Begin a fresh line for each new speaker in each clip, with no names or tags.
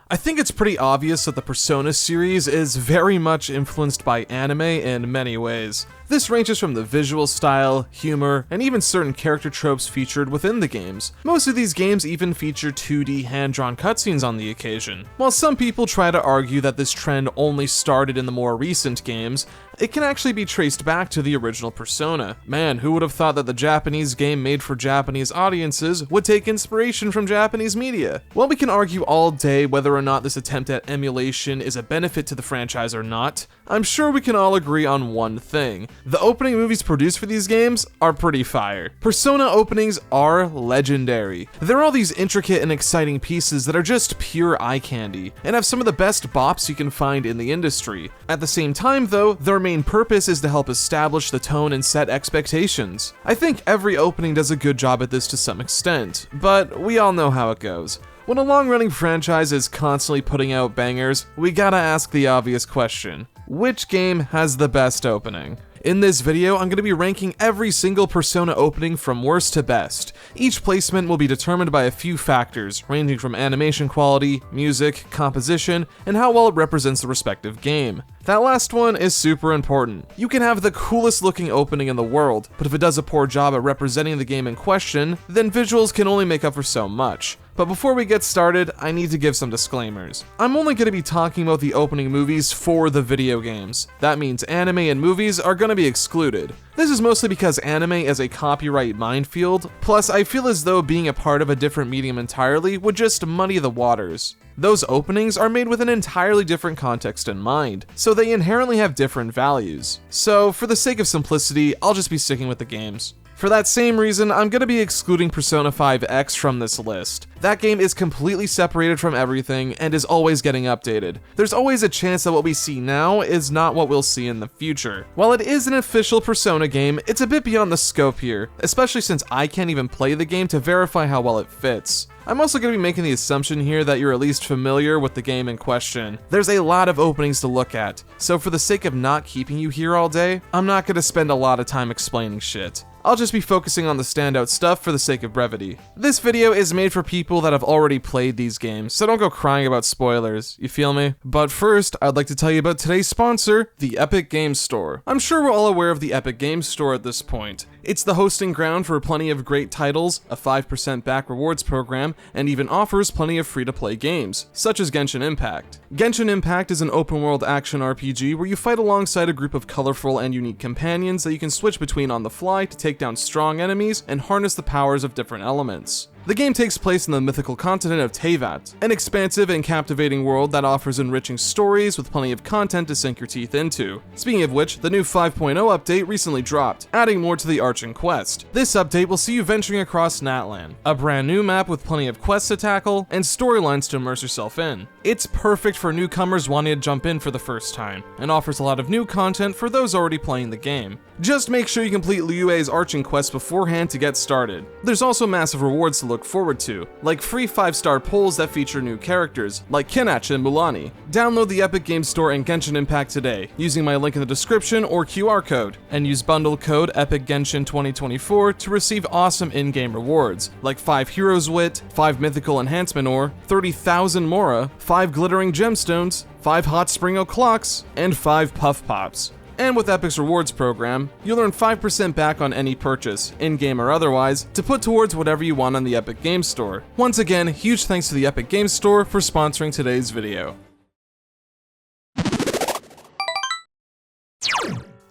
I think it's pretty obvious that the Persona series is very much influenced by anime in many ways. This ranges from the visual style, humor, and even certain character tropes featured within the games. Most of these games even feature 2D hand-drawn cutscenes on the occasion. While some people try to argue that this trend only started in the more recent games, it can actually be traced back to the original Persona. Man, who would have thought that the Japanese game made for Japanese audiences would take inspiration from Japanese media? Well, we can argue all day whether or not this attempt at emulation is a benefit to the franchise or not. I'm sure we can all agree on one thing. The opening movies produced for these games are pretty fire. Persona openings are legendary. They're all these intricate and exciting pieces that are just pure eye candy, and have some of the best bops you can find in the industry. At the same time though, their main purpose is to help establish the tone and set expectations. I think every opening does a good job at this to some extent, but we all know how it goes. When a long-running franchise is constantly putting out bangers, we gotta ask the obvious question. Which game has the best opening? In this video, I'm going to be ranking every single Persona opening from worst to best. Each placement will be determined by a few factors, ranging from animation quality, music, composition, and how well it represents the respective game. That last one is super important. You can have the coolest looking opening in the world, but if it does a poor job at representing the game in question, then visuals can only make up for so much. But before we get started, I need to give some disclaimers. I'm only going to be talking about the opening movies for the video games. That means anime and movies are going to be excluded. This is mostly because anime is a copyright minefield, plus I feel as though being a part of a different medium entirely would just muddy the waters. Those openings are made with an entirely different context in mind, so they inherently have different values. So for the sake of simplicity, I'll just be sticking with the games. For that same reason, I'm going to be excluding Persona 5X from this list. That game is completely separated from everything and is always getting updated. There's always a chance that what we see now is not what we'll see in the future. While it is an official Persona game, it's a bit beyond the scope here, especially since I can't even play the game to verify how well it fits. I'm also going to be making the assumption here that you're at least familiar with the game in question. There's a lot of openings to look at, so for the sake of not keeping you here all day, I'm not going to spend a lot of time explaining shit. I'll just be focusing on the standout stuff for the sake of brevity. This video is made for people that have already played these games, so don't go crying about spoilers, you feel me? But first, I'd like to tell you about today's sponsor, the Epic Games Store. I'm sure we're all aware of the Epic Games Store at this point. It's the hosting ground for plenty of great titles, a 5% back rewards program, and even offers plenty of free-to-play games, such as Genshin Impact. Genshin Impact is an open-world action RPG where you fight alongside a group of colorful and unique companions that you can switch between on the fly to take down strong enemies and harness the powers of different elements. The game takes place in the mythical continent of Teyvat, an expansive and captivating world that offers enriching stories with plenty of content to sink your teeth into. Speaking of which, the new 5.0 update recently dropped, adding more to the arching quest. This update will see you venturing across Natlan, a brand new map with plenty of quests to tackle and storylines to immerse yourself in. It's perfect for newcomers wanting to jump in for the first time, and offers a lot of new content for those already playing the game. Just make sure you complete Liyue's arching quest beforehand to get started. There's also massive rewards to look forward to, like free 5-star polls that feature new characters, like Kinach and Mulani. Download the Epic Games Store and Genshin Impact today, using my link in the description or QR code, and use bundle code EPICGENSHIN2024 to receive awesome in-game rewards, like 5 Heroes Wit, 5 Mythical Enhancement Ore, 30,000 Mora, 5 Glittering Gemstones, 5 Hot Spring O'Clocks, and 5 Puff Pops. And with Epic's rewards program, you'll earn 5% back on any purchase, in-game or otherwise, to put towards whatever you want on the Epic Games Store. Once again, huge thanks to the Epic Games Store for sponsoring today's video.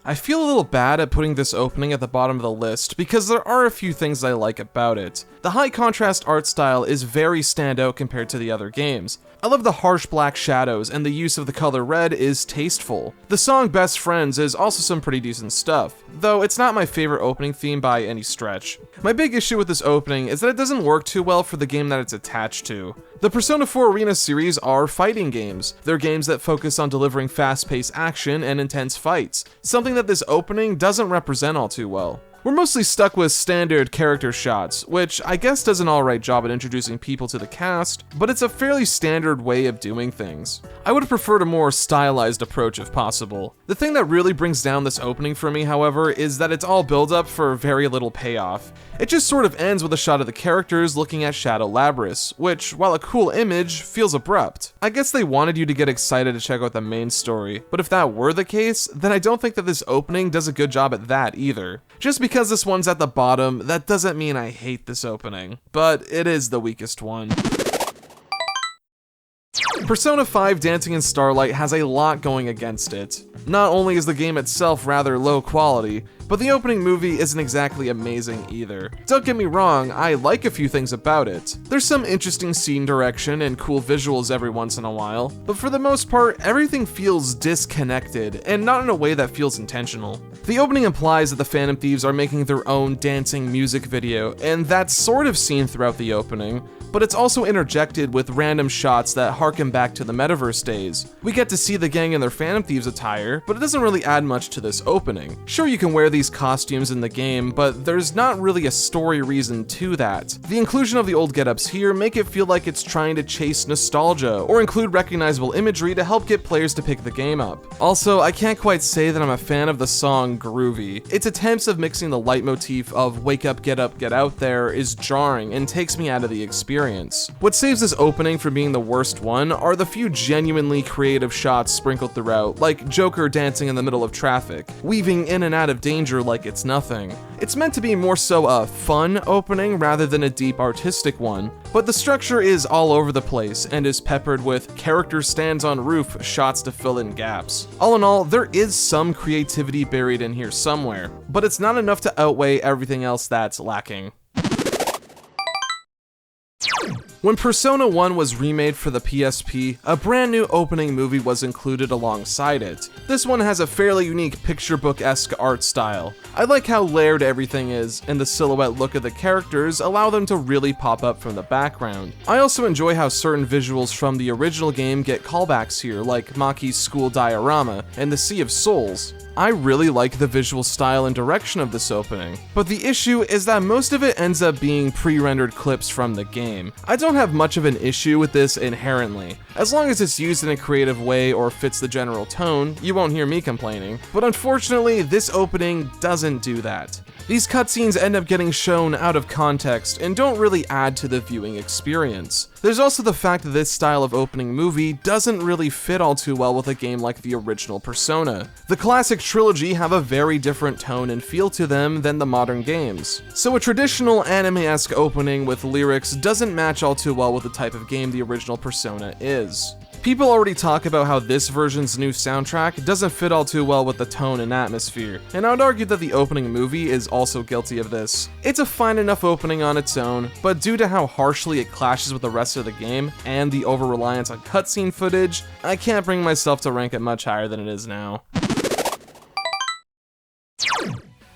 I feel a little bad at putting this opening at the bottom of the list because there are a few things I like about it. The high contrast art style is very standout compared to the other games. I love the harsh black shadows, and the use of the color red is tasteful. The song Best Friends is also some pretty decent stuff, though it's not my favorite opening theme by any stretch. My big issue with this opening is that it doesn't work too well for the game that it's attached to. The Persona 4 Arena series are fighting games. They're games that focus on delivering fast-paced action and intense fights, something that this opening doesn't represent all too well. We're mostly stuck with standard character shots, which I guess does an alright job at introducing people to the cast, but it's a fairly standard way of doing things. I would have preferred a more stylized approach if possible. The thing that really brings down this opening for me, however, is that it's all build up for very little payoff. It just sort of ends with a shot of the characters looking at Shadow Labrys, which, while a cool image, feels abrupt. I guess they wanted you to get excited to check out the main story, but if that were the case, then I don't think that this opening does a good job at that either. Just because this one's at the bottom, that doesn't mean I hate this opening, but it is the weakest one. Persona 5 Dancing in Starlight has a lot going against it. Not only is the game itself rather low quality, but the opening movie isn't exactly amazing either. Don't get me wrong, I like a few things about it. There's some interesting scene direction and cool visuals every once in a while, but for the most part, everything feels disconnected, and not in a way that feels intentional. The opening implies that the Phantom Thieves are making their own dancing music video, and that's sort of seen throughout the opening, but it's also interjected with random shots that harken back to the Metaverse days. We get to see the gang in their Phantom Thieves attire, but it doesn't really add much to this opening. Sure, you can wear these costumes in the game, but there's not really a story reason to that. The inclusion of the old getups here make it feel like it's trying to chase nostalgia, or include recognizable imagery to help get players to pick the game up. Also, I can't quite say that I'm a fan of the song Groovy. Its attempts of mixing the leitmotif of wake up, get out there is jarring and takes me out of the experience. What saves this opening from being the worst one are the few genuinely creative shots sprinkled throughout, like Joker dancing in the middle of traffic, weaving in and out of danger like it's nothing. It's meant to be more so a fun opening rather than a deep artistic one, but the structure is all over the place and is peppered with character stands on roof shots to fill in gaps. All in all, there is some creativity buried in here somewhere, but it's not enough to outweigh everything else that's lacking. When Persona 1 was remade for the PSP, a brand new opening movie was included alongside it. This one has a fairly unique picture book-esque art style. I like how layered everything is, and the silhouette look of the characters allow them to really pop up from the background. I also enjoy how certain visuals from the original game get callbacks here, like Maki's school diorama and the Sea of Souls. I really like the visual style and direction of this opening, but the issue is that most of it ends up being pre-rendered clips from the game. I don't have much of an issue with this inherently. As long as it's used in a creative way or fits the general tone, you won't hear me complaining. But unfortunately, this opening doesn't do that. These cutscenes end up getting shown out of context and don't really add to the viewing experience. There's also the fact that this style of opening movie doesn't really fit all too well with a game like the original Persona. The classic trilogy have a very different tone and feel to them than the modern games. So a traditional anime-esque opening with lyrics doesn't match all too well with the type of game the original Persona is. People already talk about how this version's new soundtrack doesn't fit all too well with the tone and atmosphere, and I would argue that the opening movie is also guilty of this. It's a fine enough opening on its own, but due to how harshly it clashes with the rest of the game and the over-reliance on cutscene footage, I can't bring myself to rank it much higher than it is now.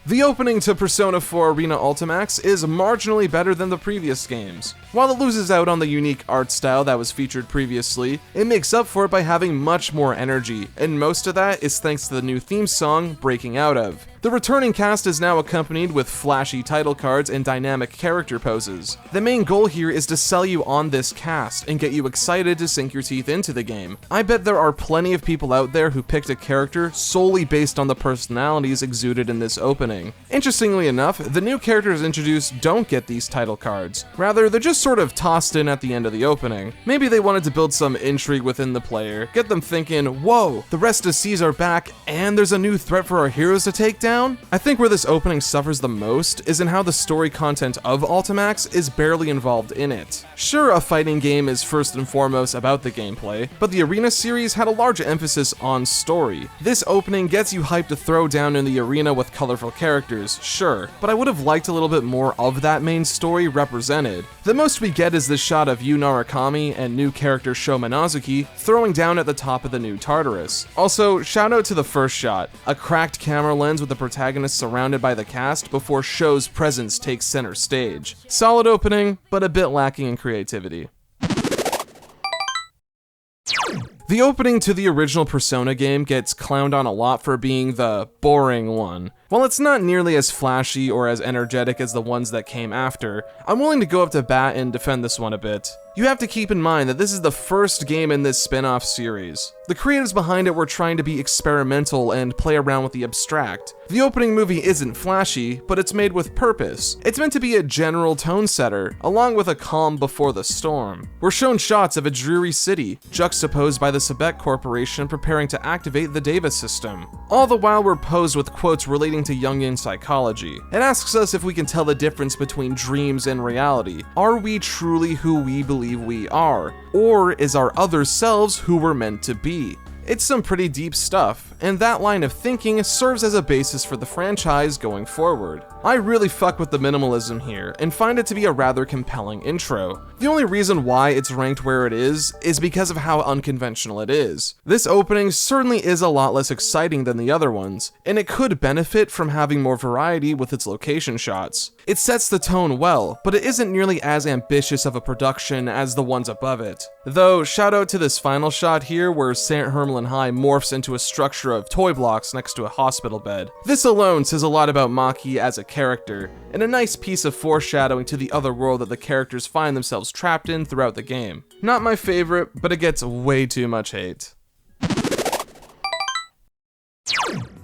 The opening to Persona 4 Arena Ultimax is marginally better than the previous games. While it loses out on the unique art style that was featured previously, it makes up for it by having much more energy, and most of that is thanks to the new theme song, Breaking Out Of. The returning cast is now accompanied with flashy title cards and dynamic character poses. The main goal here is to sell you on this cast and get you excited to sink your teeth into the game. I bet there are plenty of people out there who picked a character solely based on the personalities exuded in this opening. Interestingly enough, the new characters introduced don't get these title cards. Rather, they're just sort of tossed in at the end of the opening. Maybe they wanted to build some intrigue within the player, get them thinking, whoa, the rest of C's are back and there's a new threat for our heroes to take down? I think where this opening suffers the most is in how the story content of Ultimax is barely involved in it. Sure, a fighting game is first and foremost about the gameplay, but the Arena series had a large emphasis on story. This opening gets you hyped to throw down in the arena with colorful characters, sure, but I would have liked a little bit more of that main story represented. The most we get is this shot of Yu Narakami and new character Sho Minazuki throwing down at the top of the new Tartarus. Also, shout out to the first shot, a cracked camera lens with the protagonist surrounded by the cast before Sho's presence takes center stage. Solid opening, but a bit lacking in creativity. The opening to the original Persona game gets clowned on a lot for being the boring one. While it's not nearly as flashy or as energetic as the ones that came after, I'm willing to go up to bat and defend this one a bit. You have to keep in mind that this is the first game in this spin-off series. The creators behind it were trying to be experimental and play around with the abstract. The opening movie isn't flashy, but it's made with purpose. It's meant to be a general tone setter, along with a calm before the storm. We're shown shots of a dreary city, juxtaposed by the Sebek Corporation preparing to activate the Davis system. All the while we're posed with quotes relating to Jungian psychology. It asks us if we can tell the difference between dreams and reality. Are we truly who we believe we are? Or is our other selves who we're meant to be? It's some pretty deep stuff, and that line of thinking serves as a basis for the franchise going forward. I really fuck with the minimalism here, and find it to be a rather compelling intro. The only reason why it's ranked where it is because of how unconventional it is. This opening certainly is a lot less exciting than the other ones, and it could benefit from having more variety with its location shots. It sets the tone well, but it isn't nearly as ambitious of a production as the ones above it. Though, shout out to this final shot here where St. Hermelin High morphs into a structure of toy blocks next to a hospital bed. This alone says a lot about Maki as a character, and a nice piece of foreshadowing to the other world that the characters find themselves trapped in throughout the game. Not my favorite, but it gets way too much hate.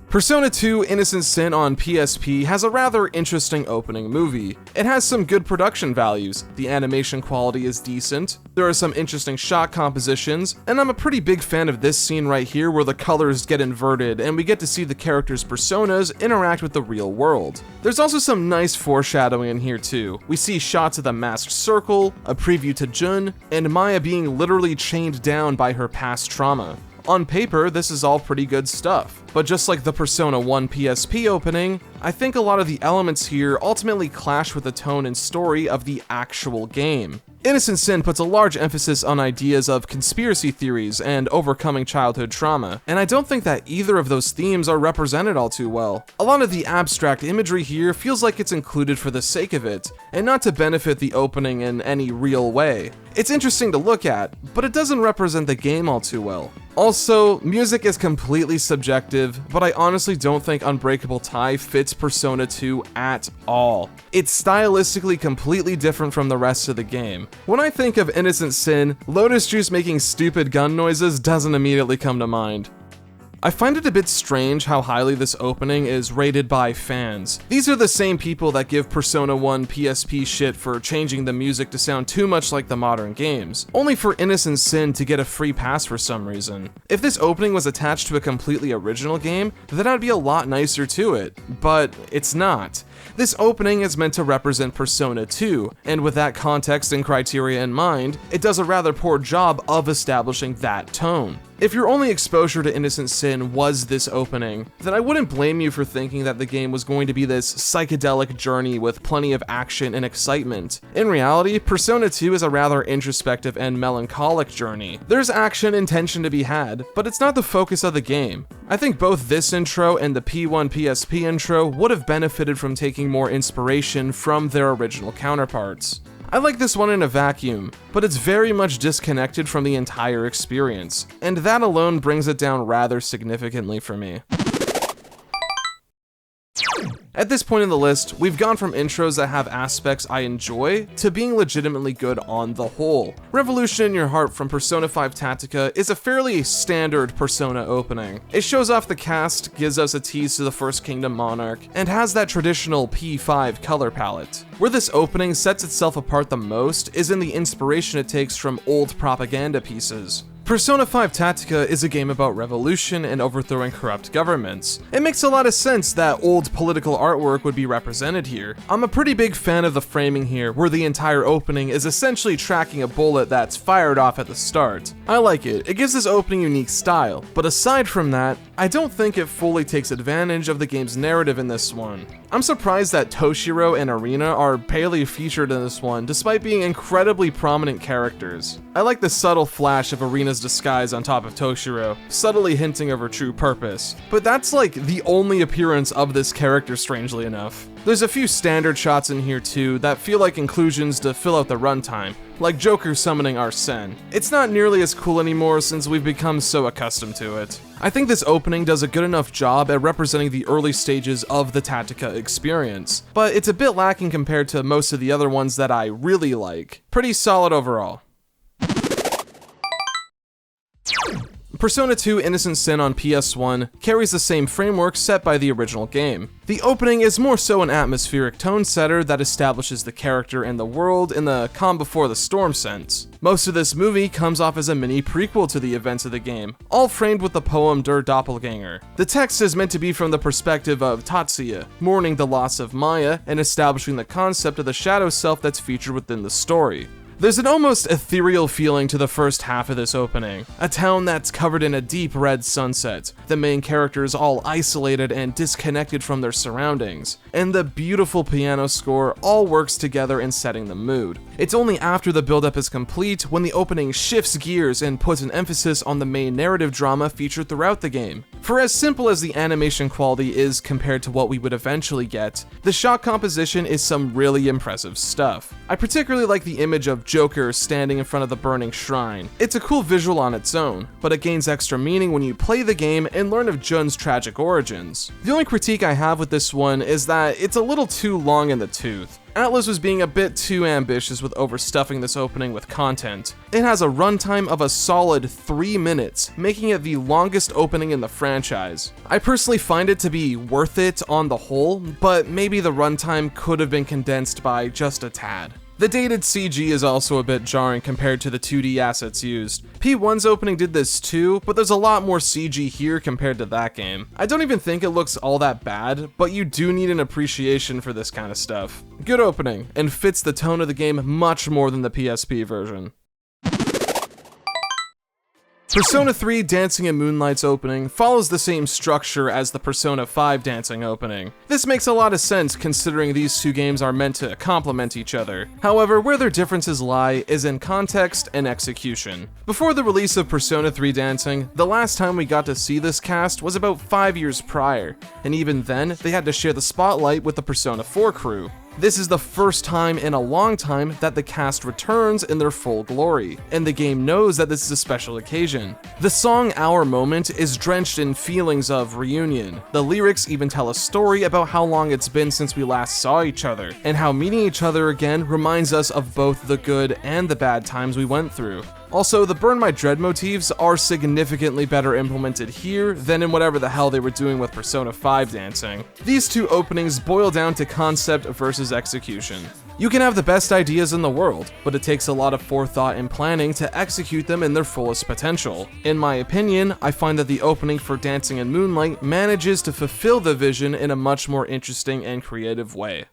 Persona 2 Innocent Sin on PSP has a rather interesting opening movie. It has some good production values, the animation quality is decent, there are some interesting shot compositions, and I'm a pretty big fan of this scene right here where the colors get inverted and we get to see the characters' personas interact with the real world. There's also some nice foreshadowing in here too. We see shots of the masked circle, a preview to Jun, and Maya being literally chained down by her past trauma. On paper, this is all pretty good stuff, but just like the Persona 1 PSP opening, I think a lot of the elements here ultimately clash with the tone and story of the actual game. Innocent Sin puts a large emphasis on ideas of conspiracy theories and overcoming childhood trauma, and I don't think that either of those themes are represented all too well. A lot of the abstract imagery here feels like it's included for the sake of it, and not to benefit the opening in any real way. It's interesting to look at, but it doesn't represent the game all too well. Also, music is completely subjective, but I honestly don't think Unbreakable Tie fits Persona 2 at all. It's stylistically completely different from the rest of the game. When I think of Innocent Sin, Lotus Juice making stupid gun noises doesn't immediately come to mind. I find it a bit strange how highly this opening is rated by fans. These are the same people that give Persona 1 PSP shit for changing the music to sound too much like the modern games, only for Innocent Sin to get a free pass for some reason. If this opening was attached to a completely original game, then I'd be a lot nicer to it, but it's not. This opening is meant to represent Persona 2, and with that context and criteria in mind, it does a rather poor job of establishing that tone. If your only exposure to Innocent Sin was this opening, then I wouldn't blame you for thinking that the game was going to be this psychedelic journey with plenty of action and excitement. In reality, Persona 2 is a rather introspective and melancholic journey. There's action and tension to be had, but it's not the focus of the game. I think both this intro and the P1 PSP intro would have benefited from taking more inspiration from their original counterparts. I like this one in a vacuum, but it's very much disconnected from the entire experience, and that alone brings it down rather significantly for me. At this point in the list, we've gone from intros that have aspects I enjoy to being legitimately good on the whole. Revolution in Your Heart from Persona 5 Tactica is a fairly standard Persona opening. It shows off the cast, gives us a tease to the First Kingdom Monarch, and has that traditional P5 color palette. Where this opening sets itself apart the most is in the inspiration it takes from old propaganda pieces. Persona 5 Tactica is a game about revolution and overthrowing corrupt governments. It makes a lot of sense that old political artwork would be represented here. I'm a pretty big fan of the framing here, where the entire opening is essentially tracking a bullet that's fired off at the start. I like it, it gives this opening unique style, but aside from that, I don't think it fully takes advantage of the game's narrative in this one. I'm surprised that Toshiro and Arena are barely featured in this one, despite being incredibly prominent characters. I like the subtle flash of Arena's disguise on top of Toshiro, subtly hinting of her true purpose, but that's like the only appearance of this character, strangely enough. There's a few standard shots in here too that feel like inclusions to fill out the runtime, like Joker summoning Arsene. It's not nearly as cool anymore since we've become so accustomed to it. I think this opening does a good enough job at representing the early stages of the Tactica experience, but it's a bit lacking compared to most of the other ones that I really like. Pretty solid overall. Persona 2 Innocent Sin on PS1 carries the same framework set by the original game. The opening is more so an atmospheric tone setter that establishes the character and the world in the calm before the storm sense. Most of this movie comes off as a mini prequel to the events of the game, all framed with the poem Der Doppelganger. The text is meant to be from the perspective of Tatsuya, mourning the loss of Maya and establishing the concept of the shadow self that's featured within the story. There's an almost ethereal feeling to the first half of this opening, a town that's covered in a deep red sunset, the main characters all isolated and disconnected from their surroundings, and the beautiful piano score all works together in setting the mood. It's only after the build-up is complete when the opening shifts gears and puts an emphasis on the main narrative drama featured throughout the game. For as simple as the animation quality is compared to what we would eventually get, the shot composition is some really impressive stuff. I particularly like the image of Joker standing in front of the burning shrine. It's a cool visual on its own, but it gains extra meaning when you play the game and learn of Jun's tragic origins. The only critique I have with this one is that it's a little too long in the tooth. Atlus was being a bit too ambitious with overstuffing this opening with content. It has a runtime of a solid 3 minutes, making it the longest opening in the franchise. I personally find it to be worth it on the whole, but maybe the runtime could have been condensed by just a tad. The dated CG is also a bit jarring compared to the 2D assets used. P1's opening did this too, but there's a lot more CG here compared to that game. I don't even think it looks all that bad, but you do need an appreciation for this kind of stuff. Good opening, and fits the tone of the game much more than the PSP version. Persona 3 Dancing in Moonlight's opening follows the same structure as the Persona 5 Dancing opening. This makes a lot of sense considering these two games are meant to complement each other. However, where their differences lie is in context and execution. Before the release of Persona 3 Dancing, the last time we got to see this cast was about 5 years prior, and even then, they had to share the spotlight with the Persona 4 crew. This is the first time in a long time that the cast returns in their full glory, and the game knows that this is a special occasion. The song Our Moment is drenched in feelings of reunion. The lyrics even tell a story about how long it's been since we last saw each other, and how meeting each other again reminds us of both the good and the bad times we went through. Also, the Burn My Dread motifs are significantly better implemented here than in whatever the hell they were doing with Persona 5 Dancing. These two openings boil down to concept versus execution. You can have the best ideas in the world, but it takes a lot of forethought and planning to execute them in their fullest potential. In my opinion, I find that the opening for Dancing in Moonlight manages to fulfill the vision in a much more interesting and creative way.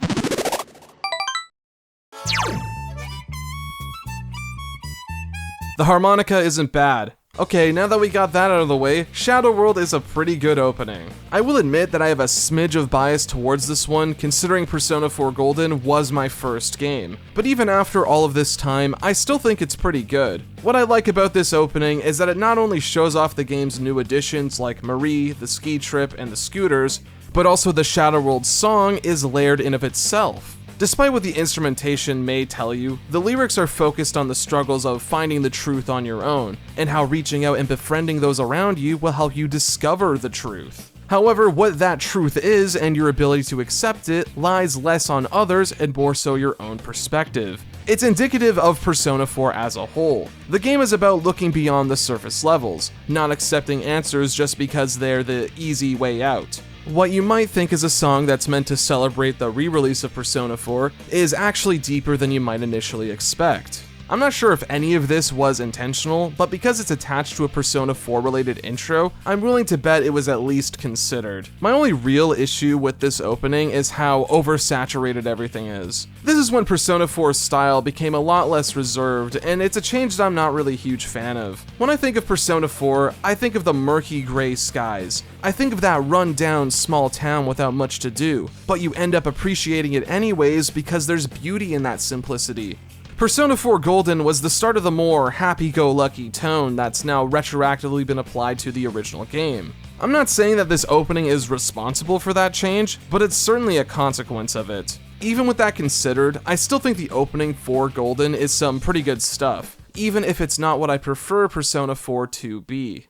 The harmonica isn't bad. Okay, now that we got that out of the way, Shadow World is a pretty good opening. I will admit that I have a smidge of bias towards this one, considering Persona 4 Golden was my first game. But even after all of this time, I still think it's pretty good. What I like about this opening is that it not only shows off the game's new additions like Marie, the ski trip, and the scooters, but also the Shadow World song is layered in of itself. Despite what the instrumentation may tell you, the lyrics are focused on the struggles of finding the truth on your own, and how reaching out and befriending those around you will help you discover the truth. However, what that truth is and your ability to accept it lies less on others and more so your own perspective. It's indicative of Persona 4 as a whole. The game is about looking beyond the surface levels, not accepting answers just because they're the easy way out. What you might think is a song that's meant to celebrate the re-release of Persona 4 is actually deeper than you might initially expect. I'm not sure if any of this was intentional, but because it's attached to a Persona 4 related intro, I'm willing to bet it was at least considered. My only real issue with this opening is how oversaturated everything is. This is when Persona 4's style became a lot less reserved, and it's a change that I'm not really a huge fan of. When I think of Persona 4, I think of the murky gray skies. I think of that run-down small town without much to do, but you end up appreciating it anyways because there's beauty in that simplicity. Persona 4 Golden was the start of the more happy-go-lucky tone that's now retroactively been applied to the original game. I'm not saying that this opening is responsible for that change, but it's certainly a consequence of it. Even with that considered, I still think the opening for Golden is some pretty good stuff, even if it's not what I prefer Persona 4 to be.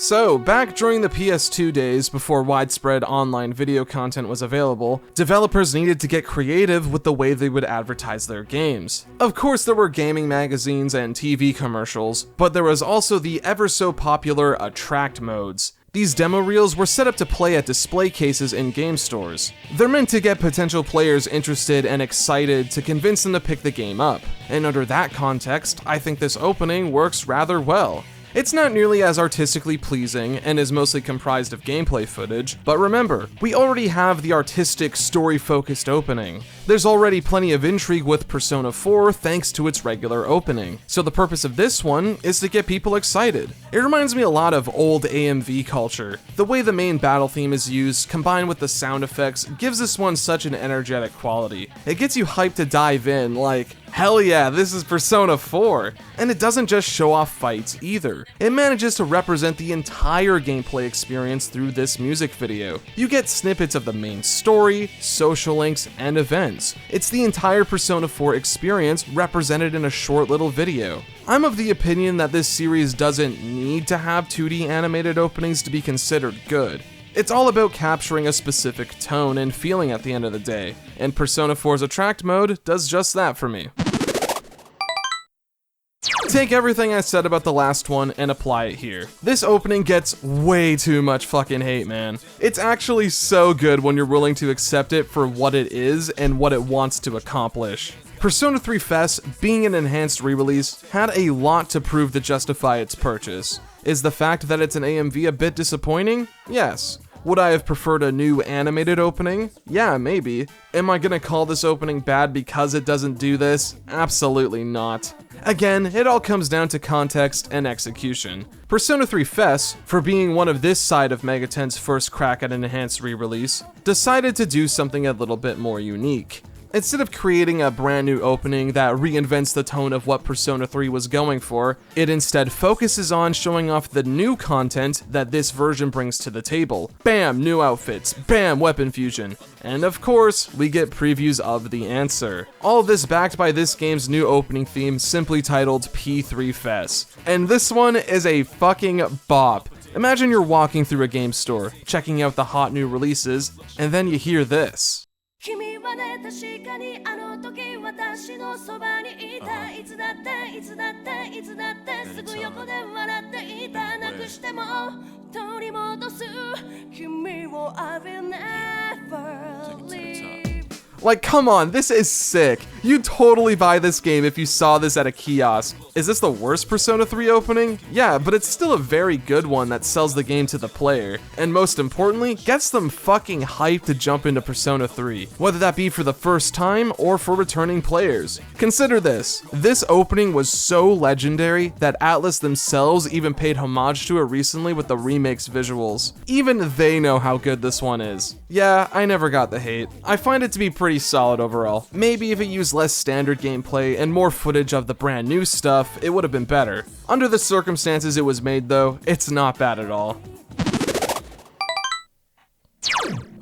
So, back during the PS2 days, before widespread online video content was available, developers needed to get creative with the way they would advertise their games. Of course, there were gaming magazines and TV commercials, but there was also the ever so popular attract modes. These demo reels were set up to play at display cases in game stores. They're meant to get potential players interested and excited to convince them to pick the game up, and under that context, I think this opening works rather well. It's not nearly as artistically pleasing and is mostly comprised of gameplay footage, but remember, we already have the artistic, story-focused opening. There's already plenty of intrigue with Persona 4 thanks to its regular opening, so the purpose of this one is to get people excited. It reminds me a lot of old AMV culture. The way the main battle theme is used, combined with the sound effects, gives this one such an energetic quality. It gets you hyped to dive in, like, hell yeah, this is Persona 4! And it doesn't just show off fights either. It manages to represent the entire gameplay experience through this music video. You get snippets of the main story, social links, and events. It's the entire Persona 4 experience represented in a short little video. I'm of the opinion that this series doesn't need to have 2D animated openings to be considered good. It's all about capturing a specific tone and feeling at the end of the day, and Persona 4's Attract mode does just that for me. Take everything I said about the last one and apply it here. This opening gets way too much fucking hate, man. It's actually so good when you're willing to accept it for what it is and what it wants to accomplish. Persona 3 FES, being an enhanced re-release, had a lot to prove to justify its purchase. Is the fact that it's an AMV a bit disappointing? Yes. Would I have preferred a new animated opening? Yeah, maybe. Am I gonna call this opening bad because it doesn't do this? Absolutely not. Again, it all comes down to context and execution. Persona 3 FES, for being one of this side of Megaten's first crack at an enhanced re-release, decided to do something a little bit more unique. Instead of creating a brand new opening that reinvents the tone of what Persona 3 was going for, it instead focuses on showing off the new content that this version brings to the table. Bam, new outfits, bam, weapon fusion, and of course, we get previews of the answer. All of this backed by this game's new opening theme, simply titled P3 FES. And this one is a fucking bop. Imagine you're walking through a game store, checking out the hot new releases, and then you hear this. 君はね確かにあの時私のそばにいたいつだっていつだっていつだってすぐ横で笑っていたなくしても取り戻す君を I will never leave. Like, come on, this is sick. You'd totally buy this game if you saw this at a kiosk. Is this the worst Persona 3 opening? Yeah, but it's still a very good one that sells the game to the player, and most importantly, gets them fucking hyped to jump into Persona 3, whether that be for the first time or for returning players. Consider this. This opening was so legendary that Atlus themselves even paid homage to it recently with the remake's visuals. Even they know how good this one is. Yeah, I never got the hate. I find it to be pretty solid overall. Maybe if it used less standard gameplay and more footage of the brand new stuff, it would have been better. Under the circumstances it was made though, it's not bad at all.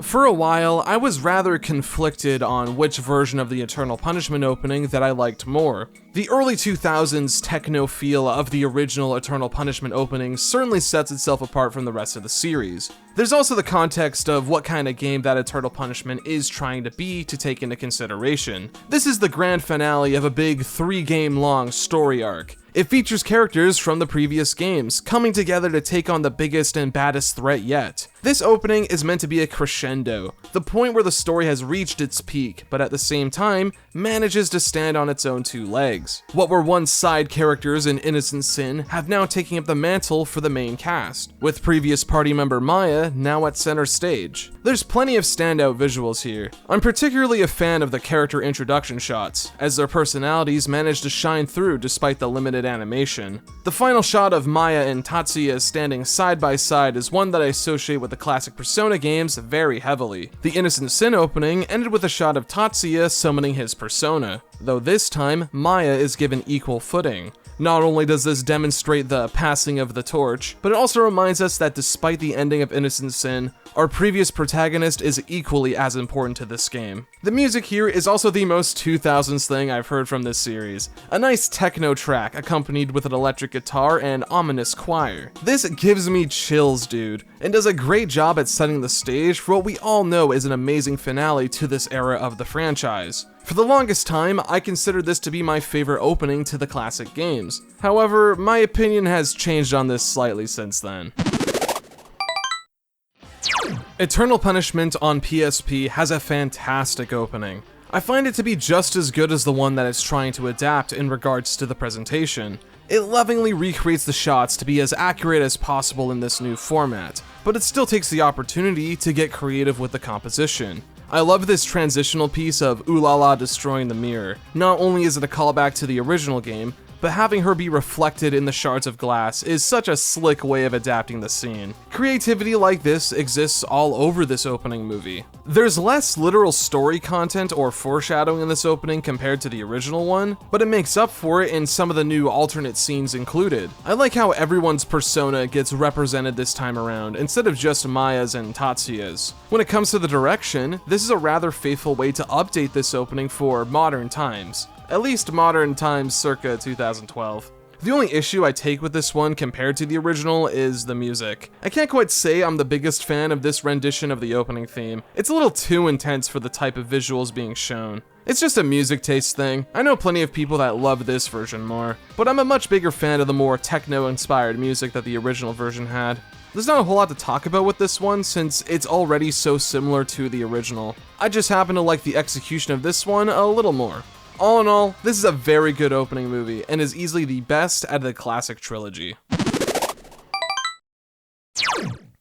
For a while, I was rather conflicted on which version of the Eternal Punishment opening that I liked more. The early 2000s techno feel of the original Eternal Punishment opening certainly sets itself apart from the rest of the series. There's also the context of what kind of game that Eternal Punishment is trying to be to take into consideration. This is the grand finale of a big 3-game long story arc. It features characters from the previous games, coming together to take on the biggest and baddest threat yet. This opening is meant to be a crescendo, the point where the story has reached its peak, but at the same time, manages to stand on its own 2 legs. legs. What were once side characters in Innocent Sin have now taken up the mantle for the main cast, with previous party member Maya now at center stage. There's plenty of standout visuals here. I'm particularly a fan of the character introduction shots, as their personalities manage to shine through despite the limited animation. The final shot of Maya and Tatsuya standing side by side is one that I associate with the classic Persona games very heavily. The Innocent Sin opening ended with a shot of Tatsuya summoning his persona, though this time Maya is given equal footing. Not only does this demonstrate the passing of the torch, but it also reminds us that despite the ending of Innocent Sin, our previous protagonist is equally as important to this game. The music here is also the most 2000s thing I've heard from this series. A nice techno track accompanied with an electric guitar and ominous choir. This gives me chills, dude, and does a great job at setting the stage for what we all know is an amazing finale to this era of the franchise. For the longest time, I considered this to be my favorite opening to the classic games. However, my opinion has changed on this slightly since then. Eternal Punishment on PSP has a fantastic opening. I find it to be just as good as the one that it's trying to adapt in regards to the presentation. It lovingly recreates the shots to be as accurate as possible in this new format, but it still takes the opportunity to get creative with the composition. I love this transitional piece of Ulala destroying the mirror. Not only is it a callback to the original game, but having her be reflected in the shards of glass is such a slick way of adapting the scene. Creativity like this exists all over this opening movie. There's less literal story content or foreshadowing in this opening compared to the original one, but it makes up for it in some of the new alternate scenes included. I like how everyone's persona gets represented this time around, instead of just Maya's and Tatsuya's. When it comes to the direction, this is a rather faithful way to update this opening for modern times. At least modern times circa 2012. The only issue I take with this one compared to the original is the music. I can't quite say I'm the biggest fan of this rendition of the opening theme. It's a little too intense for the type of visuals being shown. It's just a music taste thing. I know plenty of people that love this version more, but I'm a much bigger fan of the more techno-inspired music that the original version had. There's not a whole lot to talk about with this one since it's already so similar to the original. I just happen to like the execution of this one a little more. All in all, this is a very good opening movie, and is easily the best out of the classic trilogy.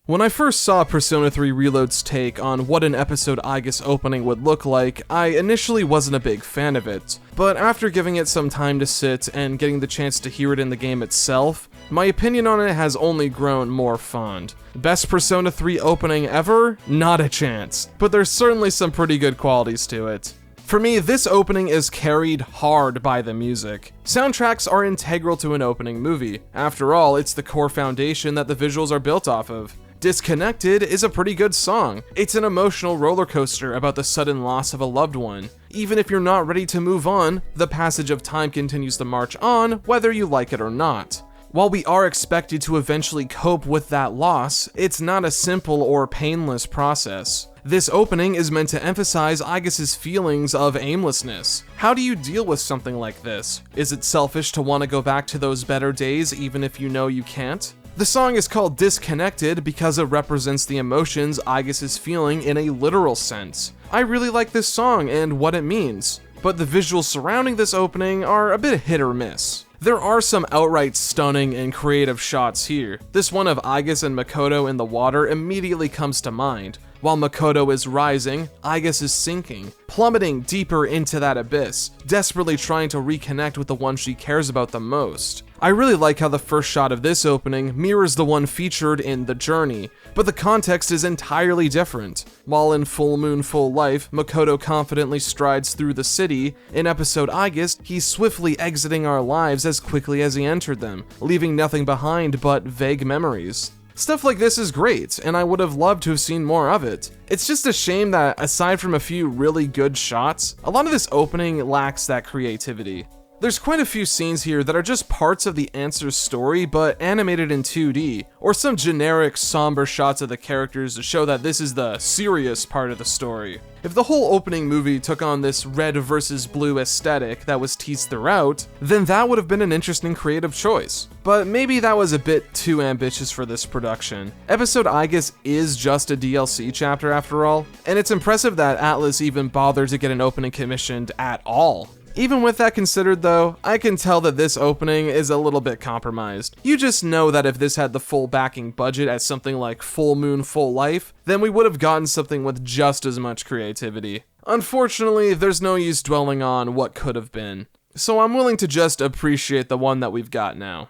When I first saw Persona 3 Reload's take on what an episode Aegis opening would look like, I initially wasn't a big fan of it, but after giving it some time to sit and getting the chance to hear it in the game itself, my opinion on it has only grown more fond. Best Persona 3 opening ever? Not a chance, but there's certainly some pretty good qualities to it. For me, this opening is carried hard by the music. Soundtracks are integral to an opening movie. After all, it's the core foundation that the visuals are built off of. Disconnected is a pretty good song. It's an emotional roller coaster about the sudden loss of a loved one. Even if you're not ready to move on, the passage of time continues to march on, whether you like it or not. While we are expected to eventually cope with that loss, it's not a simple or painless process. This opening is meant to emphasize Aegis' feelings of aimlessness. How do you deal with something like this? Is it selfish to want to go back to those better days even if you know you can't? The song is called Disconnected because it represents the emotions Aegis is feeling in a literal sense. I really like this song and what it means, but the visuals surrounding this opening are a bit hit or miss. There are some outright stunning and creative shots here. This one of Aegis and Makoto in the water immediately comes to mind. While Makoto is rising, Aegis is sinking, plummeting deeper into that abyss, desperately trying to reconnect with the one she cares about the most. I really like how the first shot of this opening mirrors the one featured in The Journey, but the context is entirely different. While in Full Moon Full Life, Makoto confidently strides through the city, in episode Aegis, he's swiftly exiting our lives as quickly as he entered them, leaving nothing behind but vague memories. Stuff like this is great, and I would have loved to have seen more of it. It's just a shame that, aside from a few really good shots, a lot of this opening lacks that creativity. There's quite a few scenes here that are just parts of the Answer's story, but animated in 2D, or some generic, somber shots of the characters to show that this is the serious part of the story. If the whole opening movie took on this red versus blue aesthetic that was teased throughout, then that would have been an interesting creative choice. But maybe that was a bit too ambitious for this production. Episode Aegis is just a DLC chapter after all, and it's impressive that Atlas even bothered to get an opening commissioned at all. Even with that considered though, I can tell that this opening is a little bit compromised. You just know that if this had the full backing budget as something like Full Moon Full Life, then we would have gotten something with just as much creativity. Unfortunately, there's no use dwelling on what could have been, so I'm willing to just appreciate the one that we've got now.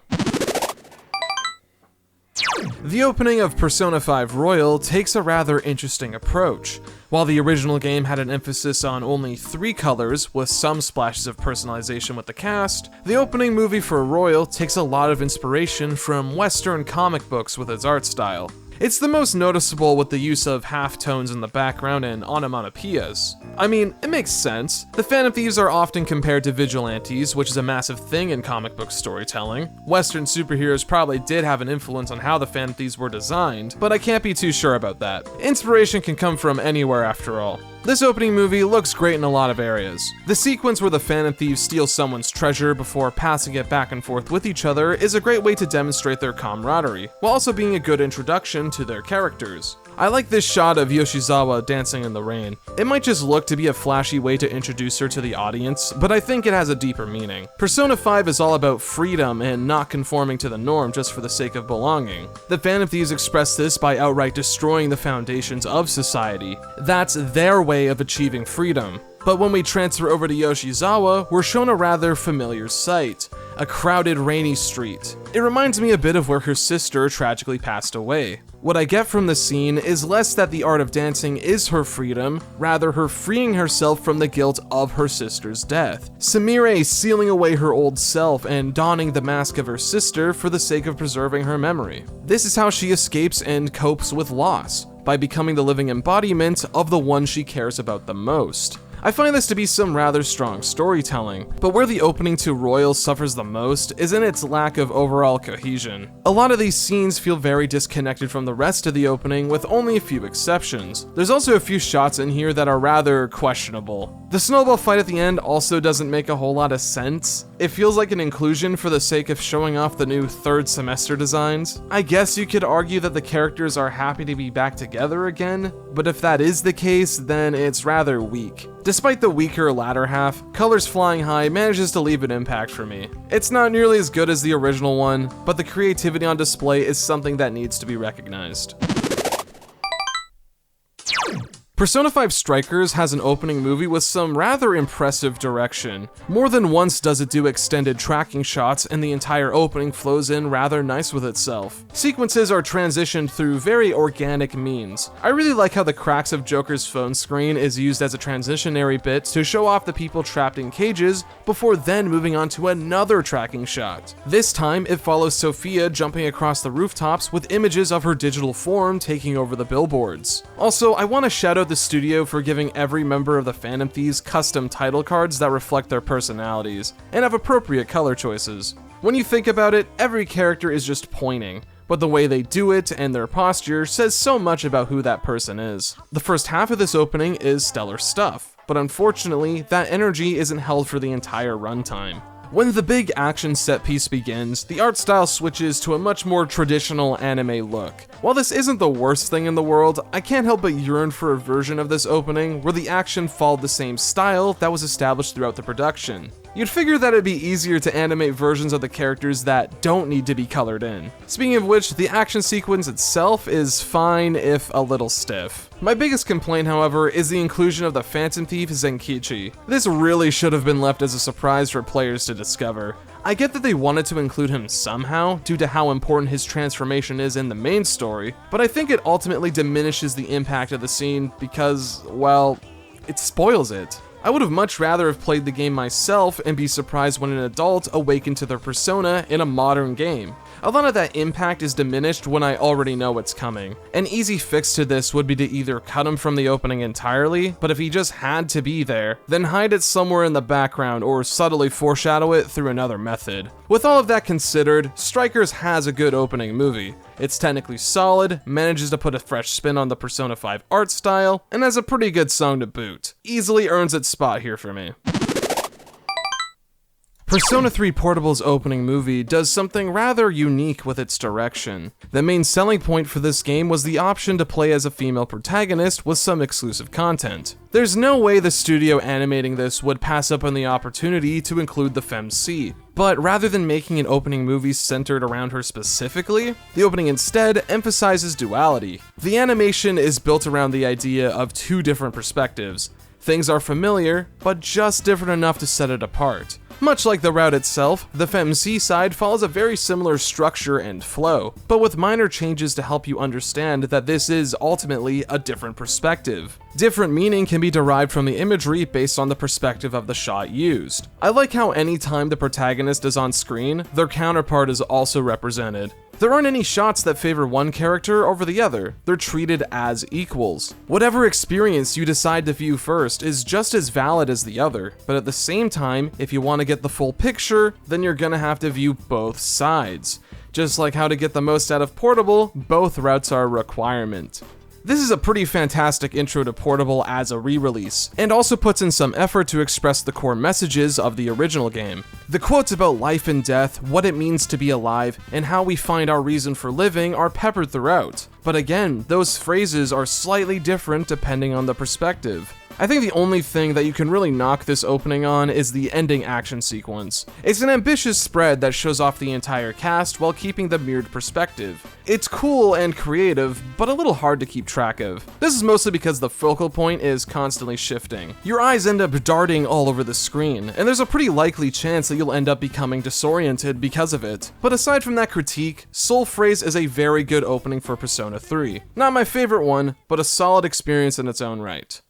The opening of Persona 5 Royal takes a rather interesting approach. While the original game had an emphasis on only 3 colors, with some splashes of personalization with the cast, the opening movie for Royal takes a lot of inspiration from Western comic books with its art style. It's the most noticeable with the use of halftones in the background and onomatopoeias. I mean, it makes sense. The Phantom Thieves are often compared to vigilantes, which is a massive thing in comic book storytelling. Western superheroes probably did have an influence on how the Phantom Thieves were designed, but I can't be too sure about that. Inspiration can come from anywhere after all. This opening movie looks great in a lot of areas. The sequence where the Phantom Thieves steal someone's treasure before passing it back and forth with each other is a great way to demonstrate their camaraderie, while also being a good introduction to their characters. I like this shot of Yoshizawa dancing in the rain. It might just look to be a flashy way to introduce her to the audience, but I think it has a deeper meaning. Persona 5 is all about freedom and not conforming to the norm just for the sake of belonging. The Phantom Thieves express this by outright destroying the foundations of society. That's their way of achieving freedom. But when we transfer over to Yoshizawa, we're shown a rather familiar sight. A crowded, rainy street. It reminds me a bit of where her sister tragically passed away. What I get from the scene is less that the art of dancing is her freedom, rather her freeing herself from the guilt of her sister's death. Sumire sealing away her old self and donning the mask of her sister for the sake of preserving her memory. This is how she escapes and copes with loss, by becoming the living embodiment of the one she cares about the most. I find this to be some rather strong storytelling, but where the opening to Royal suffers the most is in its lack of overall cohesion. A lot of these scenes feel very disconnected from the rest of the opening, with only a few exceptions. There's also a few shots in here that are rather questionable. The snowball fight at the end also doesn't make a whole lot of sense. It feels like an inclusion for the sake of showing off the new third semester designs. I guess you could argue that the characters are happy to be back together again, but if that is the case, then it's rather weak. Despite the weaker latter half, Colors Flying High manages to leave an impact for me. It's not nearly as good as the original one, but the creativity on display is something that needs to be recognized. Persona 5 Strikers has an opening movie with some rather impressive direction. More than once does it do extended tracking shots, and the entire opening flows in rather nice with itself. Sequences are transitioned through very organic means. I really like how the cracks of Joker's phone screen is used as a transitionary bit to show off the people trapped in cages, before then moving on to another tracking shot. This time, it follows Sophia jumping across the rooftops with images of her digital form taking over the billboards. Also, I want to shout out the studio for giving every member of the Phantom Thieves custom title cards that reflect their personalities, and have appropriate color choices. When you think about it, every character is just pointing, but the way they do it and their posture says so much about who that person is. The first half of this opening is stellar stuff, but unfortunately, that energy isn't held for the entire runtime. When the big action set piece begins, the art style switches to a much more traditional anime look. While this isn't the worst thing in the world, I can't help but yearn for a version of this opening where the action followed the same style that was established throughout the production. You'd figure that it'd be easier to animate versions of the characters that don't need to be colored in. Speaking of which, the action sequence itself is fine, if a little stiff. My biggest complaint, however, is the inclusion of the Phantom Thief Zenkichi. This really should have been left as a surprise for players to discover. I get that they wanted to include him somehow, due to how important his transformation is in the main story, but I think it ultimately diminishes the impact of the scene because, well, it spoils it. I would have much rather have played the game myself and be surprised when an adult awakened to their persona in a modern game. A lot of that impact is diminished when I already know what's coming. An easy fix to this would be to either cut him from the opening entirely, but if he just had to be there, then hide it somewhere in the background or subtly foreshadow it through another method. With all of that considered, Strikers has a good opening movie. It's technically solid, manages to put a fresh spin on the Persona 5 art style, and has a pretty good song to boot. Easily earns its spot here for me. Persona 3 Portable's opening movie does something rather unique with its direction. The main selling point for this game was the option to play as a female protagonist with some exclusive content. There's no way the studio animating this would pass up on the opportunity to include the femc, but rather than making an opening movie centered around her specifically, the opening instead emphasizes duality. The animation is built around the idea of two different perspectives. Things are familiar, but just different enough to set it apart. Much like the route itself, the femc side follows a very similar structure and flow, but with minor changes to help you understand that this is ultimately a different perspective. Different meaning can be derived from the imagery based on the perspective of the shot used. I like how anytime the protagonist is on screen, their counterpart is also represented. There aren't any shots that favor one character over the other, they're treated as equals. Whatever experience you decide to view first is just as valid as the other, but at the same time, if you want to get the full picture, then you're gonna have to view both sides. Just like how to get the most out of Portable, both routes are a requirement. This is a pretty fantastic intro to Portable as a re-release, and also puts in some effort to express the core messages of the original game. The quotes about life and death, what it means to be alive, and how we find our reason for living are peppered throughout. But again, those phrases are slightly different depending on the perspective. I think the only thing that you can really knock this opening on is the ending action sequence. It's an ambitious spread that shows off the entire cast while keeping the mirrored perspective. It's cool and creative, but a little hard to keep track of. This is mostly because the focal point is constantly shifting. Your eyes end up darting all over the screen, and there's a pretty likely chance that you'll end up becoming disoriented because of it. But aside from that critique, Soul Phrase is a very good opening for Persona 3. Not my favorite one, but a solid experience in its own right.